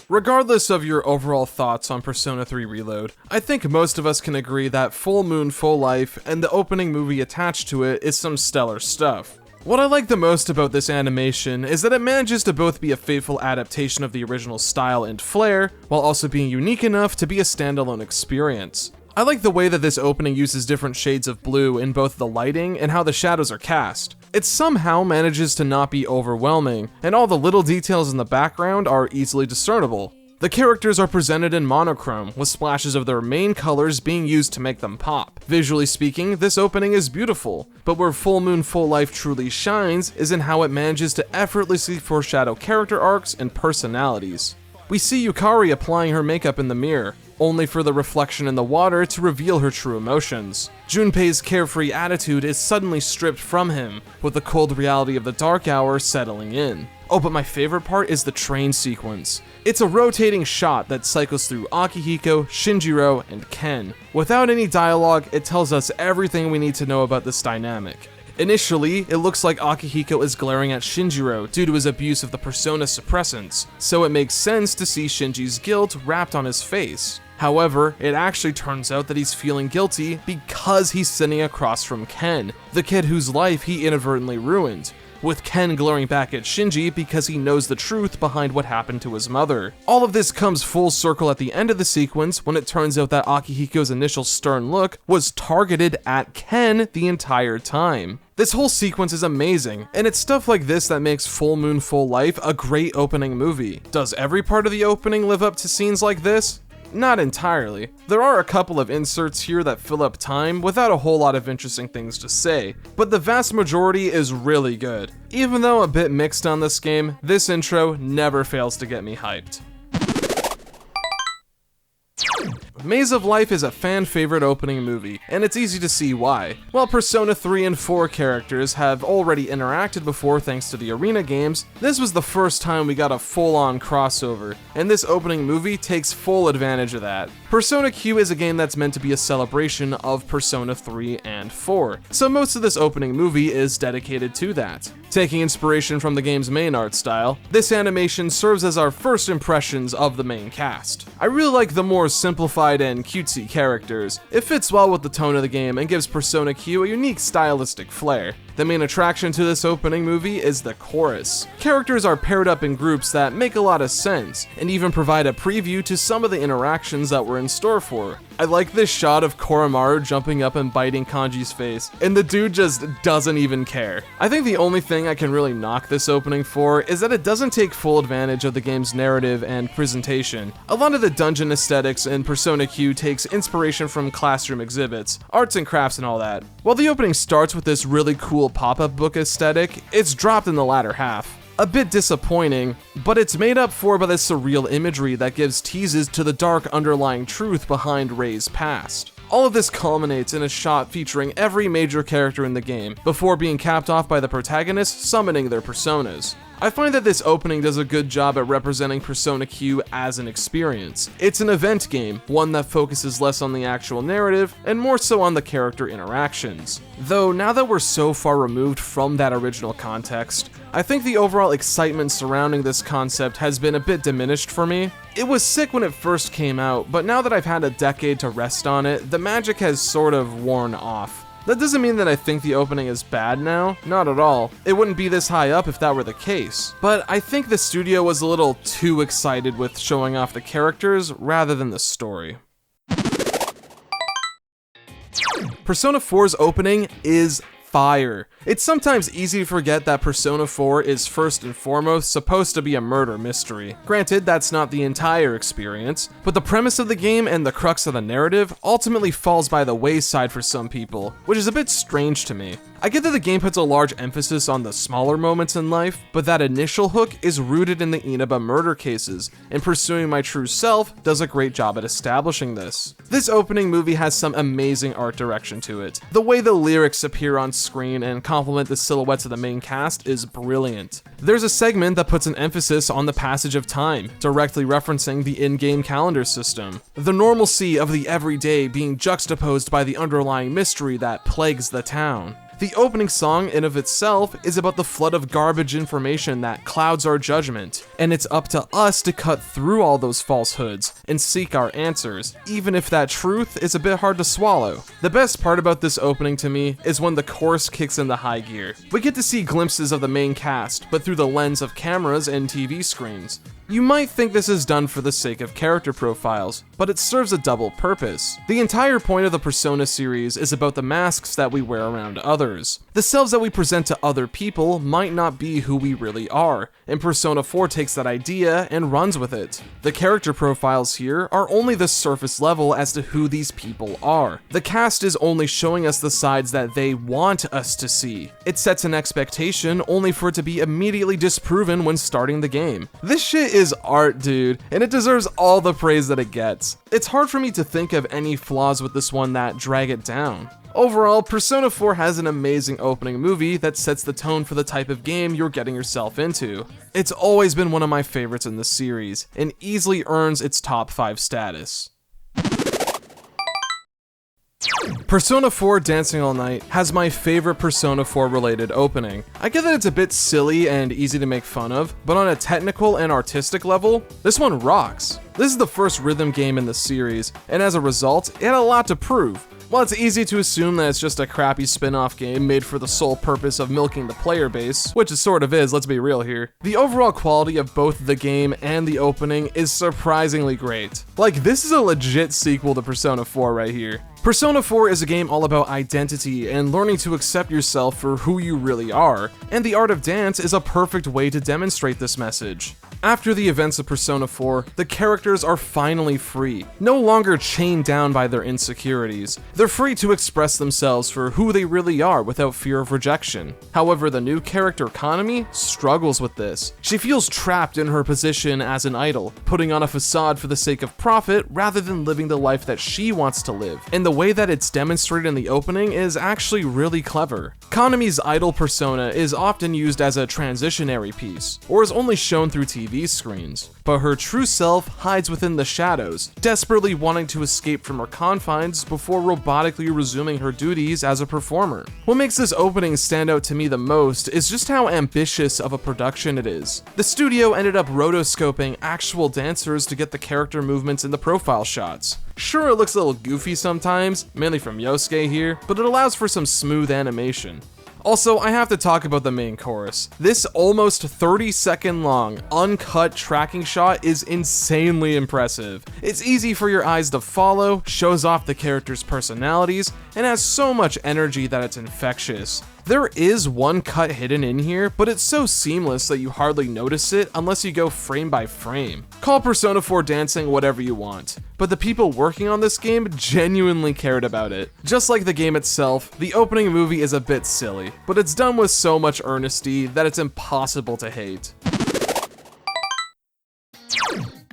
Regardless of your overall thoughts on Persona 3 Reload, I think most of us can agree that Full Moon, Full Life, and the opening movie attached to it is some stellar stuff. What I like the most about this animation is that it manages to both be a faithful adaptation of the original style and flair, while also being unique enough to be a standalone experience. I like the way that this opening uses different shades of blue in both the lighting and how the shadows are cast. It somehow manages to not be overwhelming, and all the little details in the background are easily discernible. The characters are presented in monochrome, with splashes of their main colors being used to make them pop. Visually speaking, this opening is beautiful, but where Full Moon Full Life truly shines is in how it manages to effortlessly foreshadow character arcs and personalities. We see Yukari applying her makeup in the mirror, only for the reflection in the water to reveal her true emotions. Junpei's carefree attitude is suddenly stripped from him, with the cold reality of the dark hour settling in. Oh, but my favorite part is the train sequence. It's a rotating shot that cycles through Akihiko, Shinjiro, and Ken. Without any dialogue, it tells us everything we need to know about this dynamic. Initially, it looks like Akihiko is glaring at Shinjiro due to his abuse of the Persona suppressants, so it makes sense to see Shinji's guilt wrapped on his face. However, it actually turns out that he's feeling guilty because he's sitting across from Ken, the kid whose life he inadvertently ruined, with Ken glaring back at Shinji because he knows the truth behind what happened to his mother. All of this comes full circle at the end of the sequence when it turns out that Akihiko's initial stern look was targeted at Ken the entire time. This whole sequence is amazing, and it's stuff like this that makes Full Moon Full Life a great opening movie. Does every part of the opening live up to scenes like this? Not entirely. There are a couple of inserts here that fill up time without a whole lot of interesting things to say, but the vast majority is really good. Even though a bit mixed on this game, this intro never fails to get me hyped. Maze of Life is a fan favorite opening movie, and it's easy to see why. While Persona 3 and 4 characters have already interacted before thanks to the arena games, this was the first time we got a full-on crossover, and this opening movie takes full advantage of that. Persona Q is a game that's meant to be a celebration of Persona 3 and 4, so most of this opening movie is dedicated to that. Taking inspiration from the game's main art style, this animation serves as our first impressions of the main cast. I really like the more simplified and cutesy characters. It fits well with the tone of the game and gives Persona Q a unique stylistic flair. The main attraction to this opening movie is the chorus. Characters are paired up in groups that make a lot of sense, and even provide a preview to some of the interactions that were in store for. I like this shot of Koromaru jumping up and biting Kanji's face, and the dude just doesn't even care. I think the only thing I can really knock this opening for is that it doesn't take full advantage of the game's narrative and presentation. A lot of the dungeon aesthetics in Persona Q takes inspiration from classroom exhibits, arts and crafts and all that. While the opening starts with this really cool pop-up book aesthetic, it's dropped in the latter half. A bit disappointing, but it's made up for by the surreal imagery that gives teases to the dark underlying truth behind Rei's past. All of this culminates in a shot featuring every major character in the game, before being capped off by the protagonists summoning their personas. I find that this opening does a good job at representing Persona Q as an experience. It's an event game, one that focuses less on the actual narrative and more so on the character interactions. Though now that we're so far removed from that original context, I think the overall excitement surrounding this concept has been a bit diminished for me. It was sick when it first came out, but now that I've had a decade to rest on it, the magic has sort of worn off. That doesn't mean that I think the opening is bad now, not at all. It wouldn't be this high up if that were the case. But I think the studio was a little too excited with showing off the characters rather than the story. Persona 4's opening is fire. It's sometimes easy to forget that Persona 4 is first and foremost supposed to be a murder mystery. Granted, that's not the entire experience, but the premise of the game and the crux of the narrative ultimately falls by the wayside for some people, which is a bit strange to me. I get that the game puts a large emphasis on the smaller moments in life, but that initial hook is rooted in the Inaba murder cases, and Pursuing My True Self does a great job at establishing this. This opening movie has some amazing art direction to it. The way the lyrics appear on screen and complement the silhouettes of the main cast is brilliant. There's a segment that puts an emphasis on the passage of time, directly referencing the in-game calendar system. The normalcy of the everyday being juxtaposed by the underlying mystery that plagues the town. The opening song in of itself is about the flood of garbage information that clouds our judgment, and it's up to us to cut through all those falsehoods and seek our answers, even if that truth is a bit hard to swallow. The best part about this opening to me is when the chorus kicks into high gear. We get to see glimpses of the main cast, but through the lens of cameras and TV screens. You might think this is done for the sake of character profiles, but it serves a double purpose. The entire point of the Persona series is about the masks that we wear around others. The selves that we present to other people might not be who we really are, and Persona 4 takes that idea and runs with it. The character profiles here are only the surface level as to who these people are. The cast is only showing us the sides that they want us to see. It sets an expectation only for it to be immediately disproven when starting the game. This shit is art, dude, and it deserves all the praise that it gets. It's hard for me to think of any flaws with this one that drag it down. Overall, Persona 4 has an amazing opening movie that sets the tone for the type of game you're getting yourself into. It's always been one of my favorites in the series, and easily earns its top 5 status. Persona 4 Dancing All Night has my favorite Persona 4 related opening. I get that it's a bit silly and easy to make fun of, but on a technical and artistic level, this one rocks. This is the first rhythm game in the series, and as a result, it had a lot to prove. While it's easy to assume that it's just a crappy spin-off game made for the sole purpose of milking the player base, which it sort of is, let's be real here, the overall quality of both the game and the opening is surprisingly great. Like, this is a legit sequel to Persona 4 right here. Persona 4 is a game all about identity and learning to accept yourself for who you really are, and the art of dance is a perfect way to demonstrate this message. After the events of Persona 4, the characters are finally free, no longer chained down by their insecurities. They're free to express themselves for who they really are without fear of rejection. However, the new character Konami struggles with this. She feels trapped in her position as an idol, putting on a facade for the sake of profit rather than living the life that she wants to live. And the way that it's demonstrated in the opening is actually really clever. Konami's idol persona is often used as a transitionary piece, or is only shown through TV screens, but her true self hides within the shadows, desperately wanting to escape from her confines before robotically resuming her duties as a performer. What makes this opening stand out to me the most is just how ambitious of a production it is. The studio ended up rotoscoping actual dancers to get the character movements in the profile shots. Sure, it looks a little goofy sometimes, mainly from Yosuke here, but it allows for some smooth animation. Also, I have to talk about the main chorus. This almost 30-second long, uncut tracking shot is insanely impressive. It's easy for your eyes to follow, shows off the characters' personalities, and has so much energy that it's infectious. There is one cut hidden in here, but it's so seamless that you hardly notice it unless you go frame by frame. Call Persona 4 dancing whatever you want, but the people working on this game genuinely cared about it. Just like the game itself, the opening movie is a bit silly, but it's done with so much earnesty that it's impossible to hate.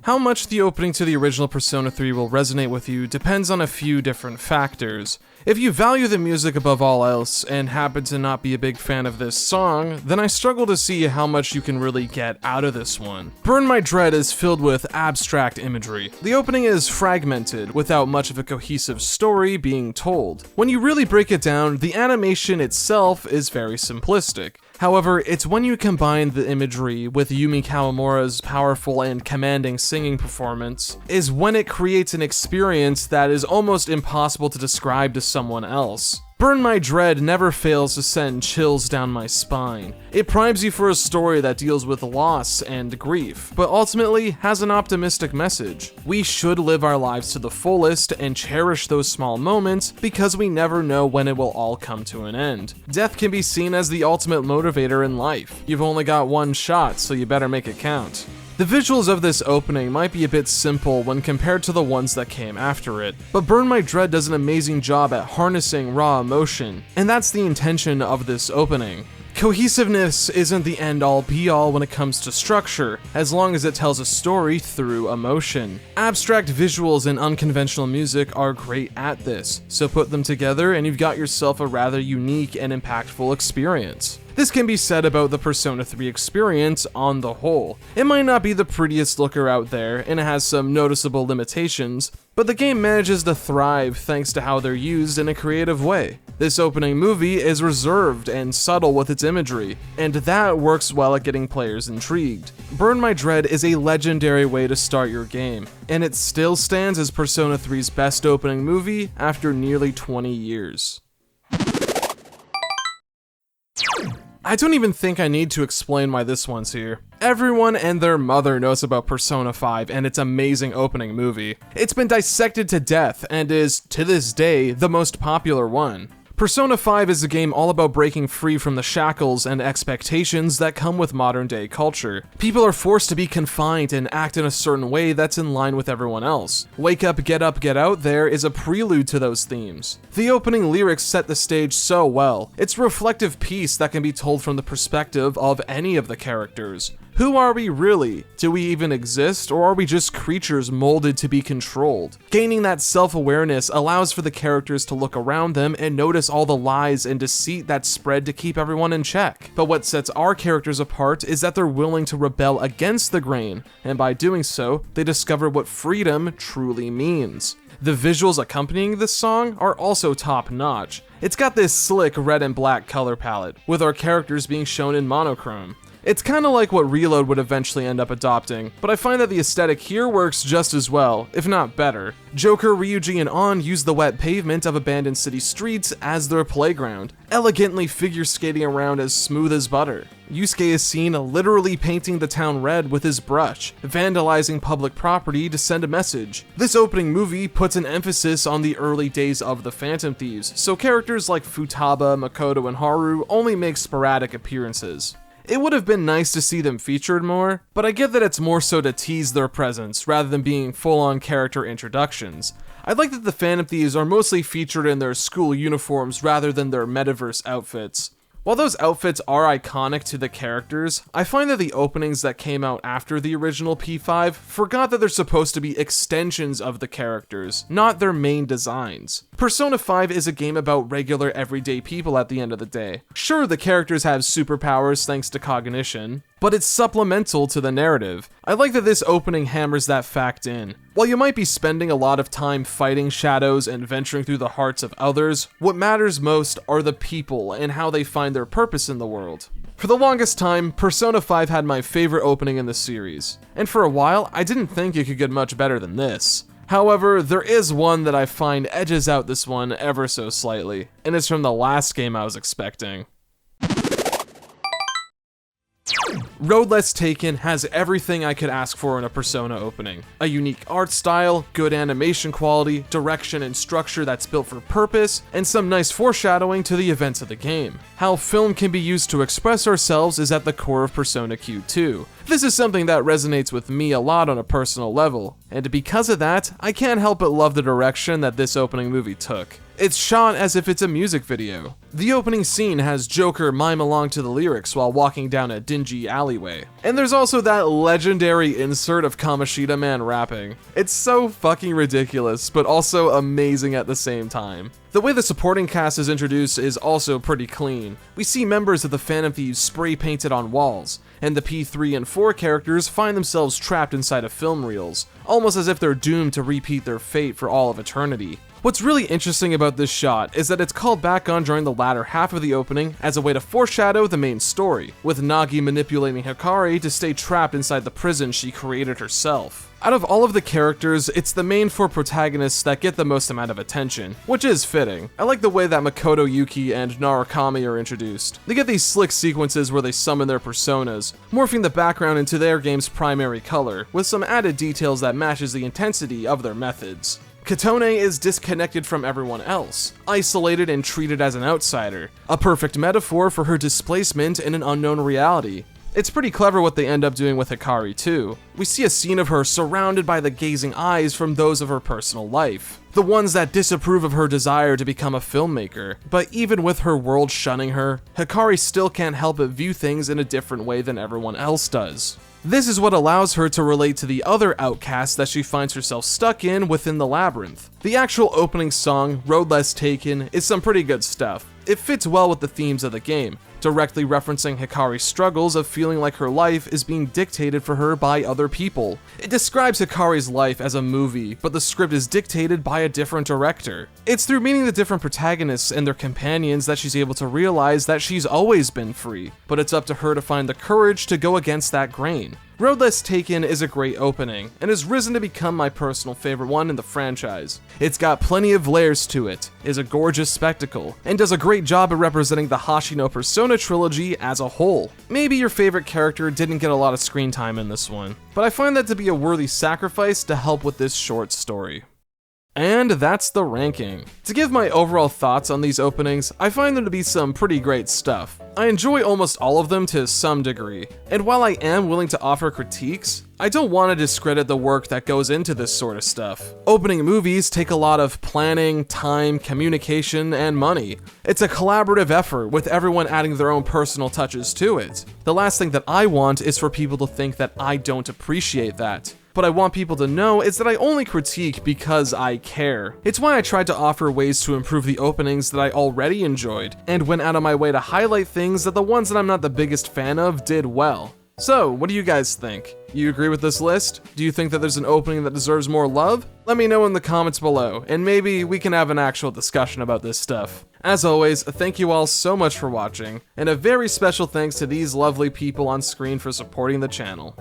How much the opening to the original Persona 3 will resonate with you depends on a few different factors. If you value the music above all else and happen to not be a big fan of this song, then I struggle to see how much you can really get out of this one. Burn My Dread is filled with abstract imagery. The opening is fragmented, without much of a cohesive story being told. When you really break it down, the animation itself is very simplistic. However, it's when you combine the imagery with Yumi Kawamura's powerful and commanding singing performance, is when it creates an experience that is almost impossible to describe to someone else. Burn My Dread never fails to send chills down my spine. It primes you for a story that deals with loss and grief, but ultimately has an optimistic message. We should live our lives to the fullest and cherish those small moments because we never know when it will all come to an end. Death can be seen as the ultimate motivator in life. You've only got one shot, so you better make it count. The visuals of this opening might be a bit simple when compared to the ones that came after it, but Burn My Dread does an amazing job at harnessing raw emotion, and that's the intention of this opening. Cohesiveness isn't the end-all be-all when it comes to structure, as long as it tells a story through emotion. Abstract visuals and unconventional music are great at this, so put them together and you've got yourself a rather unique and impactful experience. This can be said about the Persona 3 experience on the whole. It might not be the prettiest looker out there, and it has some noticeable limitations, but the game manages to thrive thanks to how they're used in a creative way. This opening movie is reserved and subtle with its imagery, and that works well at getting players intrigued. Burn My Dread is a legendary way to start your game, and it still stands as Persona 3's best opening movie after nearly 20 years. I don't even think I need to explain why this one's here. Everyone and their mother knows about Persona 5 and its amazing opening movie. It's been dissected to death and is, to this day, the most popular one. Persona 5 is a game all about breaking free from the shackles and expectations that come with modern-day culture. People are forced to be confined and act in a certain way that's in line with everyone else. Wake Up, Get Out There is a prelude to those themes. The opening lyrics set the stage so well. It's a reflective piece that can be told from the perspective of any of the characters. Who are we really? Do we even exist, or are we just creatures molded to be controlled? Gaining that self-awareness allows for the characters to look around them and notice all the lies and deceit that spread to keep everyone in check. But what sets our characters apart is that they're willing to rebel against the grain, and by doing so, they discover what freedom truly means. The visuals accompanying this song are also top-notch. It's got this slick red and black color palette, with our characters being shown in monochrome. It's kinda like what Reload would eventually end up adopting, but I find that the aesthetic here works just as well, if not better. Joker, Ryuji, and An use the wet pavement of abandoned city streets as their playground, elegantly figure skating around as smooth as butter. Yusuke is seen literally painting the town red with his brush, vandalizing public property to send a message. This opening movie puts an emphasis on the early days of the Phantom Thieves, so characters like Futaba, Makoto, and Haru only make sporadic appearances. It would have been nice to see them featured more, but I get that it's more so to tease their presence rather than being full-on character introductions. I'd like that the Phantom Thieves are mostly featured in their school uniforms rather than their metaverse outfits. While those outfits are iconic to the characters, I find that the openings that came out after the original P5 forgot that they're supposed to be extensions of the characters, not their main designs. Persona 5 is a game about regular everyday people at the end of the day. Sure, the characters have superpowers thanks to cognition, but it's supplemental to the narrative. I like that this opening hammers that fact in. While you might be spending a lot of time fighting shadows and venturing through the hearts of others, what matters most are the people and how they find their purpose in the world. For the longest time, Persona 5 had my favorite opening in the series, and for a while, I didn't think it could get much better than this. However, there is one that I find edges out this one ever so slightly, and it's from the last game I was expecting. Road Less Taken has everything I could ask for in a Persona opening. A unique art style, good animation quality, direction and structure that's built for purpose, and some nice foreshadowing to the events of the game. How film can be used to express ourselves is at the core of Persona Q2. This is something that resonates with me a lot on a personal level, and because of that, I can't help but love the direction that this opening movie took. It's shot as if it's a music video. The opening scene has Joker mime along to the lyrics while walking down a dingy alleyway. And there's also that legendary insert of Kamoshida Man rapping. It's so fucking ridiculous, but also amazing at the same time. The way the supporting cast is introduced is also pretty clean. We see members of the Phantom Thieves spray painted on walls, and the P3 and 4 characters find themselves trapped inside of film reels, almost as if they're doomed to repeat their fate for all of eternity. What's really interesting about this shot is that it's called back on during the latter half of the opening as a way to foreshadow the main story, with Nagi manipulating Hikari to stay trapped inside the prison she created herself. Out of all of the characters, it's the main 4 protagonists that get the most amount of attention, which is fitting. I like the way that Makoto Yuki and Narukami are introduced. They get these slick sequences where they summon their personas, morphing the background into their game's primary color, with some added details that matches the intensity of their methods. Katone is disconnected from everyone else, isolated and treated as an outsider, a perfect metaphor for her displacement in an unknown reality. It's pretty clever what they end up doing with Hikari too. We see a scene of her surrounded by the gazing eyes from those of her personal life, the ones that disapprove of her desire to become a filmmaker. But even with her world shunning her, Hikari still can't help but view things in a different way than everyone else does. This is what allows her to relate to the other outcasts that she finds herself stuck in within the labyrinth. The actual opening song, Road Less Taken, is some pretty good stuff. It fits well with the themes of the game, directly referencing Hikari's struggles of feeling like her life is being dictated for her by other people. It describes Hikari's life as a movie, but the script is dictated by a different director. It's through meeting the different protagonists and their companions that she's able to realize that she's always been free, but it's up to her to find the courage to go against that grain. Road Less Taken is a great opening, and has risen to become my personal favorite one in the franchise. It's got plenty of layers to it, is a gorgeous spectacle, and does a great job at representing the Hashino Persona trilogy as a whole. Maybe your favorite character didn't get a lot of screen time in this one, but I find that to be a worthy sacrifice to help with this short story. And that's the ranking. To give my overall thoughts on these openings, I find them to be some pretty great stuff. I enjoy almost all of them to some degree, and while I am willing to offer critiques, I don't want to discredit the work that goes into this sort of stuff. Opening movies take a lot of planning, time, communication, and money. It's a collaborative effort with everyone adding their own personal touches to it. The last thing that I want is for people to think that I don't appreciate that. What I want people to know is that I only critique because I care. It's why I tried to offer ways to improve the openings that I already enjoyed, and went out of my way to highlight things that the ones that I'm not the biggest fan of did well. So, what do you guys think? You agree with this list? Do you think that there's an opening that deserves more love? Let me know in the comments below, and maybe we can have an actual discussion about this stuff. As always, thank you all so much for watching, and a very special thanks to these lovely people on screen for supporting the channel.